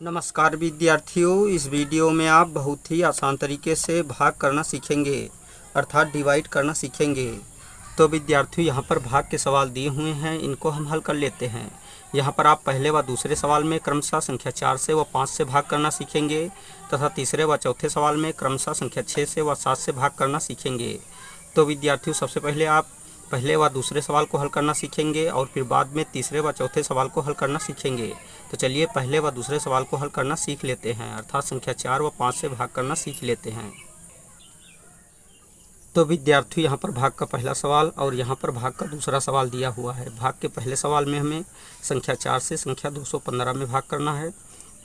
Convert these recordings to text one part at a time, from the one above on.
नमस्कार विद्यार्थियों, इस वीडियो में आप बहुत ही आसान तरीके से भाग करना सीखेंगे, अर्थात डिवाइड करना सीखेंगे। तो विद्यार्थियों, यहाँ पर भाग के सवाल दिए हुए हैं, इनको हम हल कर लेते हैं। यहाँ पर आप पहले व दूसरे सवाल में क्रमशः संख्या 4 से व 5 से भाग करना सीखेंगे तथा तीसरे व चौथे सवाल में क्रमशः संख्या 6 से व 7 से भाग करना सीखेंगे। तो विद्यार्थियों, सबसे पहले आप पहले व दूसरे सवाल को हल करना सीखेंगे और फिर बाद में तीसरे व चौथे सवाल को हल करना सीखेंगे। तो चलिए पहले व दूसरे सवाल को हल करना सीख लेते हैं, अर्थात संख्या 4 व 5 से भाग करना सीख लेते हैं। तो विद्यार्थियों, यहाँ पर भाग का पहला सवाल और यहाँ पर भाग का दूसरा सवाल दिया हुआ है। भाग के पहले सवाल में हमें संख्या 4 से संख्या 215 में भाग करना है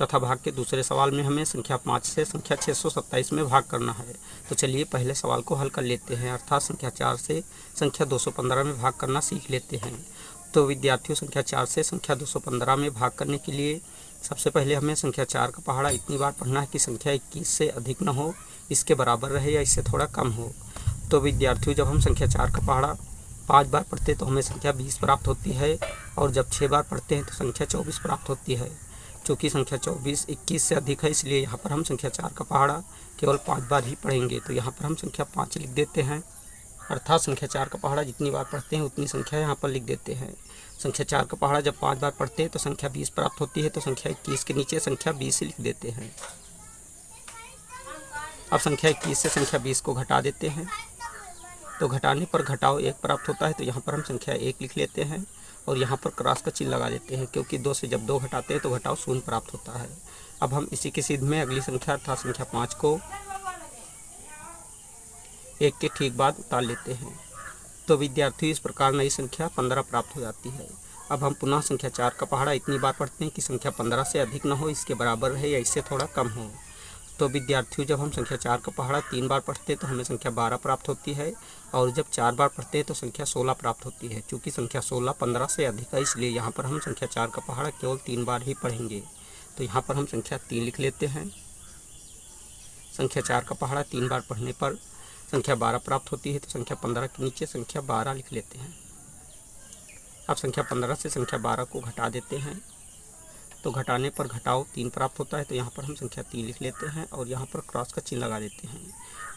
तथा भाग के दूसरे सवाल में हमें संख्या 5 से संख्या 627 में भाग करना है। तो चलिए पहले सवाल को हल कर लेते हैं, अर्थात संख्या 4 से संख्या 215 में भाग करना सीख लेते हैं। तो विद्यार्थियों, संख्या 4 से संख्या 215 में भाग करने के लिए सबसे पहले हमें संख्या 4 का पहाड़ा इतनी बार पढ़ना है कि संख्या 21 से अधिक न हो, इसके बराबर रहे या इससे थोड़ा कम हो। तो विद्यार्थियों, जब हम संख्या 4 का पहाड़ा 5 बार पढ़ते हैं तो हमें संख्या 20 प्राप्त होती है और जब 6 बार पढ़ते हैं तो संख्या 24 प्राप्त होती है। चूँकि संख्या 24 21 से अधिक है, इसलिए यहाँ पर हम संख्या 4 का पहाड़ा केवल 5 बार ही पढ़ेंगे। तो यहाँ पर हम संख्या 5 लिख देते हैं, अर्थात संख्या 4 का पहाड़ा जितनी बार पढ़ते हैं उतनी संख्या यहाँ पर लिख देते हैं। संख्या 4 का पहाड़ा जब 5 बार पढ़ते हैं तो संख्या 20 प्राप्त होती है, तो संख्या 21 के नीचे संख्या 20 लिख देते हैं। अब संख्या 21 से संख्या 20 को घटा देते हैं, तो घटाने पर घटाओ 1 प्राप्त होता है, तो यहाँ पर हम संख्या 1 लिख लेते हैं और यहाँ पर क्रॉस का चिन्ह लगा देते हैं, क्योंकि 2 से जब 2 घटाते हैं तो घटाओ 0 प्राप्त होता है। अब हम इसी के सीध में अगली संख्या अर्थात संख्या 5 को 1 के ठीक बाद उतार लेते हैं। तो विद्यार्थी, इस प्रकार नई संख्या 15 प्राप्त हो जाती है। अब हम पुनः संख्या 4 का पहाड़ा इतनी बार पढ़ते हैं कि संख्या 15 से अधिक न हो, इसके बराबर रहे या इससे थोड़ा कम हो। तो विद्यार्थियों, जब हम संख्या 4 का पहाड़ा 3 बार पढ़ते हैं तो हमें संख्या 12 प्राप्त होती है और जब 4 बार पढ़ते हैं तो संख्या 16 प्राप्त होती है। चूँकि संख्या 16 15 से अधिक है, इसलिए यहाँ पर हम संख्या 4 का पहाड़ा केवल 3 बार ही पढ़ेंगे। तो यहाँ पर हम संख्या 3 लिख लेते हैं। संख्या 4 का पहाड़ा 3 बार पढ़ने पर संख्या 12 प्राप्त होती है, तो संख्या 15 के नीचे संख्या 12 लिख लेते हैं। अब संख्या 15 से संख्या 12 को घटा देते हैं, तो घटाने पर घटाओ 3 प्राप्त होता है, तो यहाँ पर हम संख्या 3 लिख लेते हैं और यहाँ पर क्रॉस का चिन्ह लगा देते हैं,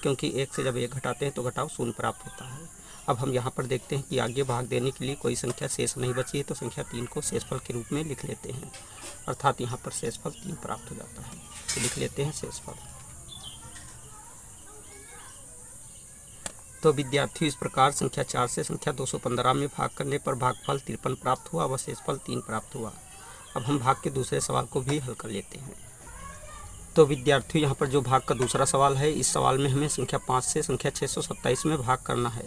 क्योंकि 1 से जब 1 घटाते हैं तो घटाओ 0 प्राप्त होता है। अब हम यहाँ पर देखते हैं कि आगे भाग देने के लिए कोई संख्या शेष नहीं बची है, तो संख्या 3 को शेषफल के रूप में लिख लेते हैं, अर्थात यहाँ पर शेषफल 3 प्राप्त हो जाता है। तो लिख लेते हैं शेषफल। तो विद्यार्थी, इस प्रकार संख्या 4 से संख्या 215 में भाग करने पर भागफल 53 प्राप्त हुआ व शेषफल 3 प्राप्त हुआ। अब हम भाग के दूसरे सवाल को भी हल कर लेते हैं। तो विद्यार्थियों, यहाँ पर जो भाग का दूसरा सवाल है, इस सवाल में हमें संख्या 5 से संख्या 627 में भाग करना है।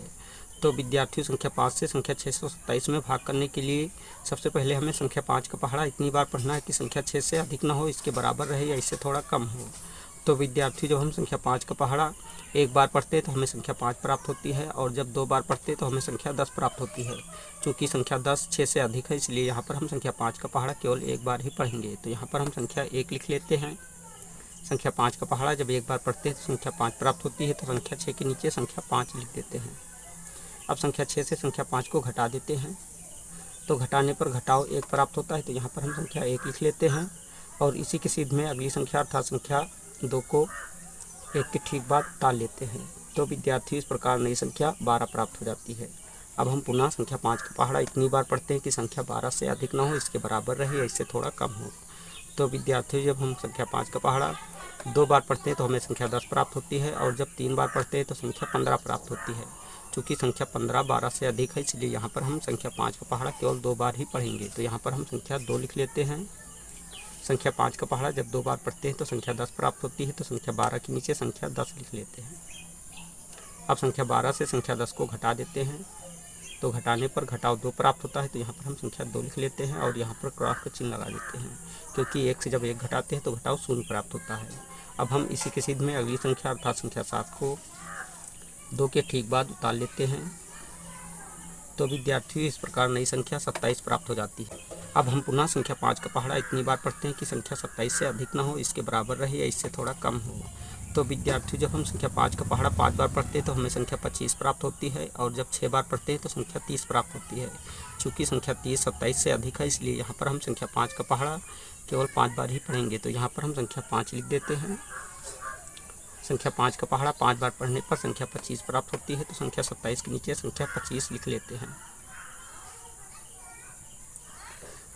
तो विद्यार्थियों, संख्या 5 से संख्या 627 में भाग करने के लिए सबसे पहले हमें संख्या 5 का पहाड़ा इतनी बार पढ़ना है कि संख्या 6 से अधिक न हो, इसके बराबर रहे या इससे थोड़ा कम हो। तो विद्यार्थियों, जब हम संख्या 5 का पहाड़ा 1 बार पढ़ते हैं तो हमें संख्या 5 प्राप्त होती है और जब 2 बार पढ़ते हैं तो हमें संख्या 10 प्राप्त होती है। चूँकि संख्या 10 6 से अधिक है, इसलिए यहाँ पर हम संख्या 5 का पहाड़ा केवल 1 बार ही पढ़ेंगे। तो यहाँ पर हम संख्या 1 लिख लेते हैं। संख्या 5 का पहाड़ा जब 1 बार पढ़ते हैं तो संख्या 5 प्राप्त होती है, तो संख्या 6 के नीचे संख्या 5 लिख देते हैं। अब संख्या 6 से संख्या 5 को घटा देते हैं, तो घटाने पर घटाओ 1 प्राप्त होता है, तो यहाँ पर हम संख्या 1 लिख लेते हैं और इसी के सीध में अगली संख्या अर्थात संख्या 2 को 1 के ठीक बाद उतार लेते हैं। तो विद्यार्थी, इस प्रकार नई संख्या 12 प्राप्त हो जाती है। अब हम पुनः संख्या 5 का पहाड़ा इतनी बार पढ़ते हैं कि संख्या 12 से अधिक न हो, इसके बराबर रहे या इससे थोड़ा कम हो। तो विद्यार्थी, जब हम संख्या 5 का पहाड़ा 2 बार पढ़ते हैं तो हमें संख्या 10 प्राप्त होती है और जब 3 बार पढ़ते हैं तो संख्या 15 प्राप्त होती है। चूँकि संख्या 15 12 से अधिक है, इसलिए यहाँ पर हम संख्या 5 का पहाड़ा केवल 2 बार ही पढ़ेंगे। तो यहाँ पर हम संख्या 2 लिख लेते हैं। संख्या 5 का पहाड़ा जब 2 बार पढ़ते हैं तो संख्या 10 प्राप्त होती है, तो संख्या 12 के नीचे संख्या 10 लिख लेते हैं। अब संख्या 12 से संख्या 10 को घटा देते हैं, तो घटाने पर घटाओ 2 प्राप्त होता है, तो यहाँ पर हम संख्या 2 लिख लेते हैं और यहाँ पर क्रॉस का चिन्ह लगा देते हैं, क्योंकि 1 से जब 1 घटाते हैं तो घटाओ 0 प्राप्त होता है। अब हम इसी के सीध में अगली संख्या अर्थात संख्या 7 को 2 के ठीक बाद उतार लेते हैं। तो विद्यार्थियों, इस प्रकार नई संख्या 27 प्राप्त हो जाती है। अब हम पुनः संख्या 5 का पहाड़ा इतनी बार पढ़ते हैं कि संख्या 27 से अधिक न हो, इसके बराबर रहे या इससे थोड़ा कम हो। तो विद्यार्थी जब हम संख्या 5 का पहाड़ा 5 बार पढ़ते हैं तो हमें संख्या 25 प्राप्त होती है, और जब 6 बार पढ़ते हैं तो संख्या 30 प्राप्त होती है। चूँकि संख्या 30 27 से अधिक है, इसलिए यहाँ पर हम संख्या 5 का पहाड़ा केवल 5 बार ही पढ़ेंगे। तो यहाँ पर हम संख्या 5 लिख देते हैं। संख्या 5 का पहाड़ा 5 बार पढ़ने पर संख्या 25 प्राप्त होती है। तो संख्या 27 के नीचे संख्या 25 लिख लेते हैं।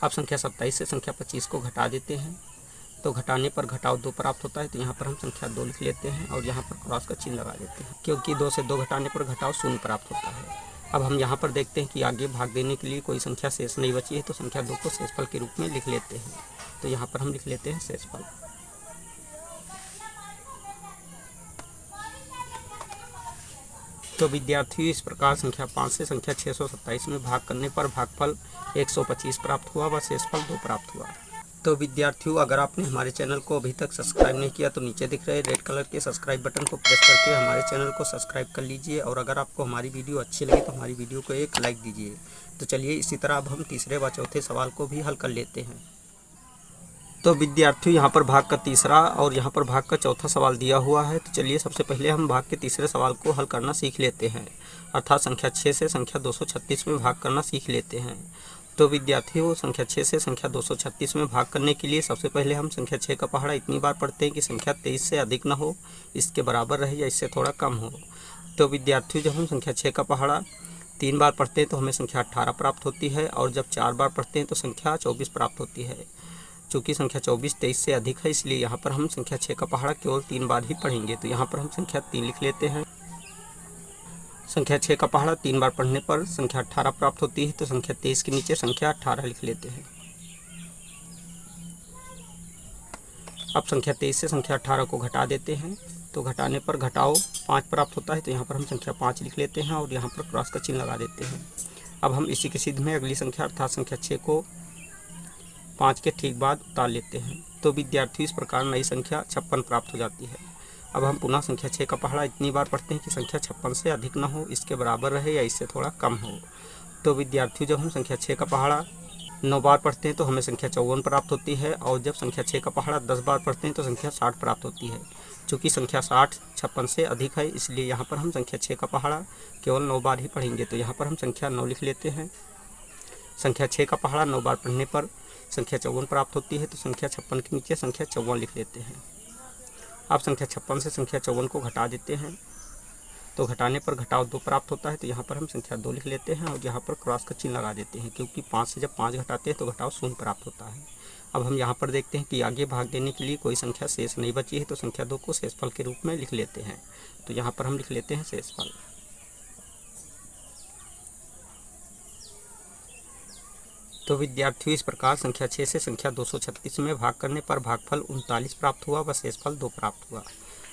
अब संख्या 27 से संख्या 25 को घटा देते हैं, तो घटाने पर घटाव 2 प्राप्त होता है। तो यहाँ पर हम संख्या 2 लिख लेते हैं और यहाँ पर क्रॉस का चिन्ह लगा देते हैं, क्योंकि 2 से 2 घटाने पर घटाव 0 प्राप्त होता है। अब हम यहाँ पर देखते हैं कि आगे भाग देने के लिए कोई संख्या शेष नहीं बची है, तो संख्या 2 को शेषफल के रूप में लिख लेते हैं। तो यहाँ पर हम लिख लेते हैं शेषफल। तो विद्यार्थियों इस प्रकार संख्या 5 से संख्या 627 में भाग करने पर भागफल 125 प्राप्त हुआ व शेषफल 2 प्राप्त हुआ। तो विद्यार्थियों अगर आपने हमारे चैनल को अभी तक सब्सक्राइब नहीं किया तो नीचे दिख रहे रेड कलर के सब्सक्राइब बटन को प्रेस करके हमारे चैनल को सब्सक्राइब कर लीजिए, और अगर आपको हमारी वीडियो अच्छी लगी तो हमारी वीडियो को एक लाइक दीजिए। तो चलिए इसी तरह अब हम तीसरे व चौथे सवाल को भी हल कर लेते हैं। तो विद्यार्थियों यहाँ पर भाग का तीसरा और यहाँ पर भाग का चौथा सवाल दिया हुआ है। तो चलिए सबसे पहले हम भाग के तीसरे सवाल को हल करना सीख लेते हैं, अर्थात संख्या 6 से संख्या 236 में भाग करना सीख लेते हैं। तो विद्यार्थियों संख्या 6 से संख्या 236 में भाग करने के लिए सबसे पहले हम संख्या 6 का पहाड़ा इतनी बार पढ़ते हैं कि संख्या 23 से अधिक न हो, इसके बराबर रहे या इससे थोड़ा कम हो। तो विद्यार्थियों जब हम संख्या 6 का पहाड़ा 3 बार पढ़ते हैं तो हमें संख्या 18 प्राप्त होती है, और जब 4 बार पढ़ते हैं तो संख्या 24 प्राप्त होती है। चूँकि संख्या 24 23 से अधिक है, इसलिए यहाँ पर हम संख्या 6 का पहाड़ा केवल 3 बार ही पढ़ेंगे। तो यहाँ पर हम संख्या 3 लिख लेते हैं। संख्या 6 का पहाड़ा 3 बार पढ़ने पर संख्या 18 प्राप्त होती है। तो संख्या 23 के नीचे संख्या 18 लिख लेते हैं। अब संख्या 23 से संख्या 18 को घटा देते हैं, तो घटाने पर घटाव 5 प्राप्त होता है। तो यहाँ पर हम संख्या 5 लिख लेते हैं और यहाँ पर क्रॉस का चिन्ह लगा देते हैं। अब हम इसी के सिद्ध में अगली संख्या अर्थात संख्या 6 को 5 के ठीक बाद उतार लेते हैं। तो विद्यार्थी इस प्रकार नई संख्या 56 प्राप्त हो जाती है। अब हम पुनः संख्या 6 का पहाड़ा इतनी बार पढ़ते हैं कि संख्या 56 से अधिक न हो, इसके बराबर रहे या इससे थोड़ा कम हो। तो विद्यार्थियों जब हम संख्या 6 का पहाड़ा 9 बार पढ़ते हैं तो हमें संख्या 54 प्राप्त होती है, और जब संख्या 6 का पहाड़ा 10 बार पढ़ते हैं तो संख्या 60 प्राप्त होती है। चूँकि संख्या 60 56 से अधिक है, इसलिए यहाँ पर हम संख्या 6 का पहाड़ा केवल 9 बार ही पढ़ेंगे। तो यहाँ पर हम संख्या 9 लिख लेते हैं। संख्या 6 का पहाड़ा 9 बार पढ़ने पर संख्या 54 प्राप्त होती है। तो संख्या 56 के नीचे संख्या 54 लिख लेते हैं। अब संख्या 56 से संख्या 54 को घटा देते हैं, तो घटाने पर घटाव 2 प्राप्त होता है। तो यहाँ पर हम संख्या 2 लिख लेते हैं और यहाँ पर क्रॉस का चिन्ह लगा देते हैं, क्योंकि 5 से जब 5 घटाते हैं तो घटाव 0 प्राप्त होता है। अब हम यहाँ पर देखते हैं कि आगे भाग देने के लिए कोई संख्या शेष नहीं बची है, तो संख्या 2 को शेषफल के रूप में लिख लेते हैं। तो यहाँ पर हम लिख लेते हैं शेषफल। तो विद्यार्थियों इस प्रकार संख्या 6 से संख्या 236 में भाग करने पर भागफल 39 प्राप्त हुआ व शेषफल 2 प्राप्त हुआ।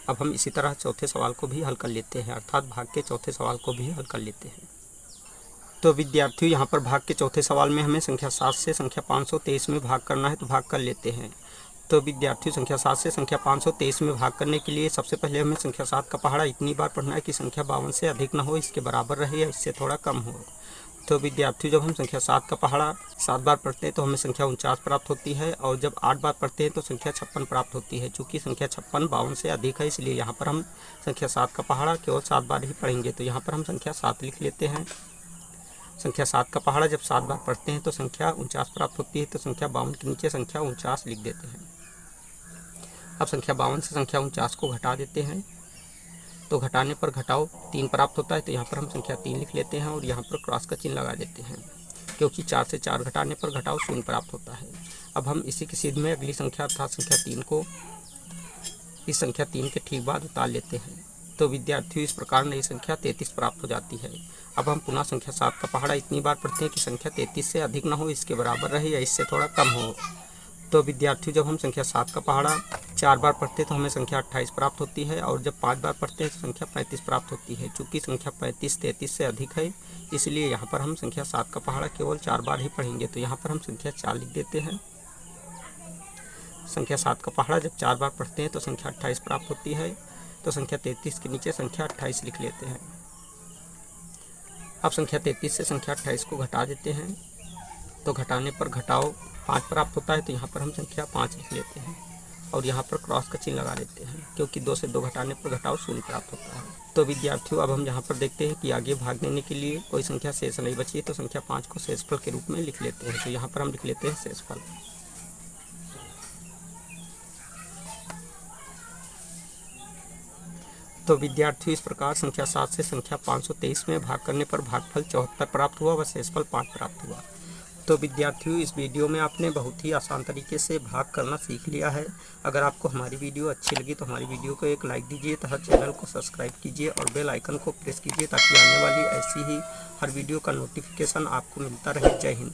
अब हम इसी तरह चौथे सवाल को भी हल कर लेते हैं, अर्थात भाग के चौथे सवाल को भी हल कर लेते हैं। तो विद्यार्थियों यहाँ पर भाग के चौथे सवाल में हमें संख्या 7 से संख्या 523 में भाग करना है, तो भाग कर लेते हैं। तो विद्यार्थियों संख्या 7 से संख्या 523 में भाग करने के लिए सबसे पहले हमें संख्या 7 का पहाड़ा इतनी बार पढ़ना है कि संख्या 52 से अधिक न हो, इसके बराबर रहे या इससे थोड़ा कम हो। तो विद्यार्थियों जब हम संख्या 7 का पहाड़ा 7 बार पढ़ते हैं तो हमें संख्या 49 प्राप्त होती है, और जब 8 बार पढ़ते हैं तो संख्या 56 प्राप्त होती है। चूँकि संख्या 56 52 से अधिक है, इसलिए यहाँ पर हम संख्या 7 का पहाड़ा केवल 7 बार ही पढ़ेंगे। तो यहाँ पर हम संख्या 7 लिख लेते हैं। संख्या 7 का पहाड़ा जब 7 बार पढ़ते हैं तो संख्या 49 प्राप्त होती है। तो संख्या 52 के नीचे संख्या 49 लिख देते हैं। अब संख्या 52 से संख्या 49 को घटा देते हैं, तो घटाने पर घटाव 3 प्राप्त होता है। तो यहाँ पर हम संख्या 3 लिख लेते हैं और यहाँ पर क्रॉस का चिन्ह लगा देते हैं, क्योंकि 4 से 4 घटाने पर घटाव 0 प्राप्त होता है। अब हम इसी के सिद्ध में अगली संख्या अर्थात संख्या 3 को इस संख्या 3 के ठीक बाद उतार लेते हैं। तो विद्यार्थियों इस प्रकार नई संख्या 33 प्राप्त हो जाती है। अब हम पुनः संख्या 7 का पहाड़ा इतनी बार पढ़ते हैं कि संख्या 33 से अधिक न हो, इसके बराबर रहे या इससे थोड़ा कम हो। तो विद्यार्थियों जब हम संख्या 7 का पहाड़ा 4 बार पढ़ते हैं तो हमें संख्या 28 प्राप्त होती है, और जब 5 बार पढ़ते हैं तो संख्या 35 प्राप्त होती है। चूँकि संख्या 35 33 से अधिक है, इसलिए यहाँ पर हम संख्या 7 का पहाड़ा केवल 4 बार ही पढ़ेंगे। तो यहाँ पर हम संख्या 4 लिख देते हैं। संख्या 7 का पहाड़ा जब 4 बार पढ़ते हैं तो संख्या 28 प्राप्त होती है। तो संख्या 33 के नीचे संख्या 28 लिख लेते हैं। अब संख्या 33 से संख्या 28 को घटा देते हैं, तो घटाने पर घटाव 5 प्राप्त होता है। तो यहाँ पर हम संख्या 5 लिख लेते हैं। और यहाँ पर क्रॉस का चिन्ह लगा देते हैं, क्योंकि 2 से 2 घटाने पर घटाव शून्य प्राप्त होता है। तो विद्यार्थियों अब हम यहाँ पर देखते हैं कि आगे भाग देने के लिए कोई संख्या शेष नहीं बची है, तो संख्या 5 को शेषफल के रूप में लिख लेते हैं। तो यहाँ पर हम लिख लेते हैं शेषफल। तो विद्यार्थियों इस प्रकार संख्या 7 से संख्या 523 में भाग करने पर भागफल 74 प्राप्त हुआ व शेषफल 5 प्राप्त हुआ। तो विद्यार्थियों इस वीडियो में आपने बहुत ही आसान तरीके से भाग करना सीख लिया है। अगर आपको हमारी वीडियो अच्छी लगी तो हमारी वीडियो को एक लाइक दीजिए तथा चैनल को सब्सक्राइब कीजिए और बेल आइकन को प्रेस कीजिए, ताकि आने वाली ऐसी ही हर वीडियो का नोटिफिकेशन आपको मिलता रहे। जय हिंद।